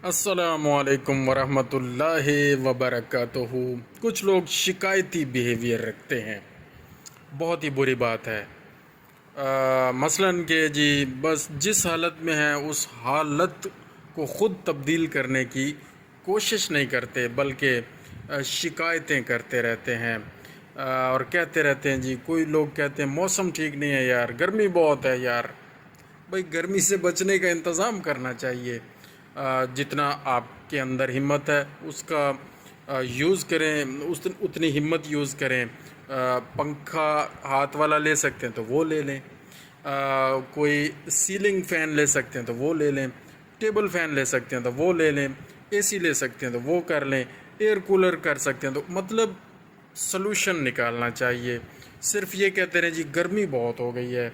السلام علیکم ورحمۃ اللہ وبرکاتہ۔ کچھ لوگ شکایتی بیہیویئر رکھتے ہیں، بہت ہی بری بات ہے۔ مثلاً کہ جی بس جس حالت میں ہیں اس حالت کو خود تبدیل کرنے کی کوشش نہیں کرتے، بلکہ شکایتیں کرتے رہتے ہیں اور کہتے رہتے ہیں جی کوئی لوگ کہتے ہیں موسم ٹھیک نہیں ہے یار، گرمی بہت ہے یار۔ بھائی گرمی سے بچنے کا انتظام کرنا چاہیے، جتنا آپ کے اندر ہمت ہے اس کا یوز کریں، اتنی ہمت یوز کریں۔ پنکھا ہاتھ والا لے سکتے ہیں تو وہ لے لیں، کوئی سیلنگ فین لے سکتے ہیں تو وہ لے لیں، ٹیبل فین لے سکتے ہیں تو وہ لے لیں، اے سی لے سکتے ہیں تو وہ کر لیں، ایئر کولر کر سکتے ہیں تو مطلب سلوشن نکالنا چاہیے۔ صرف یہ کہتے رہیں جی گرمی بہت ہو گئی ہے،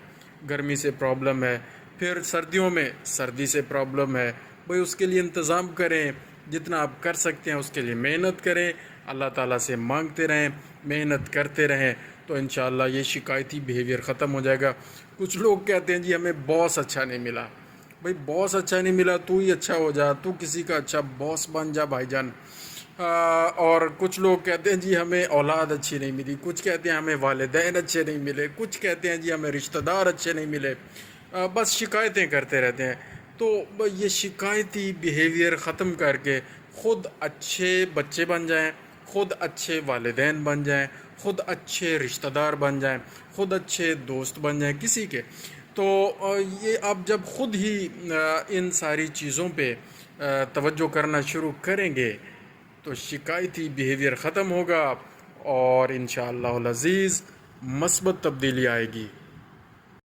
گرمی سے پرابلم ہے، پھر سردیوں میں سردی سے پرابلم ہے، بھئی اس کے لیے انتظام کریں، جتنا آپ کر سکتے ہیں اس کے لیے محنت کریں، اللہ تعالیٰ سے مانگتے رہیں، محنت کرتے رہیں تو انشاءاللہ یہ شکایتی بیہیویئر ختم ہو جائے گا۔ کچھ لوگ کہتے ہیں جی ہمیں باس اچھا نہیں ملا۔ بھئی باس اچھا نہیں ملا تو ہی اچھا ہو جا، تو کسی کا اچھا باس بن جا بھائی جان۔ اور کچھ لوگ کہتے ہیں جی ہمیں اولاد اچھی نہیں ملی، کچھ کہتے ہیں ہمیں والدین اچھے نہیں ملے، کچھ کہتے ہیں جی ہمیں رشتہ دار اچھے نہیں ملے، بس شکایتیں کرتے رہتے ہیں۔ تو یہ شکایتی بیہیویئر ختم کر کے خود اچھے بچے بن جائیں، خود اچھے والدین بن جائیں، خود اچھے رشتہ دار بن جائیں، خود اچھے دوست بن جائیں کسی کے۔ تو یہ آپ جب خود ہی ان ساری چیزوں پہ توجہ کرنا شروع کریں گے تو شکایتی بیہیویئر ختم ہوگا اور انشاءاللہ العزیز مثبت تبدیلی آئے گی۔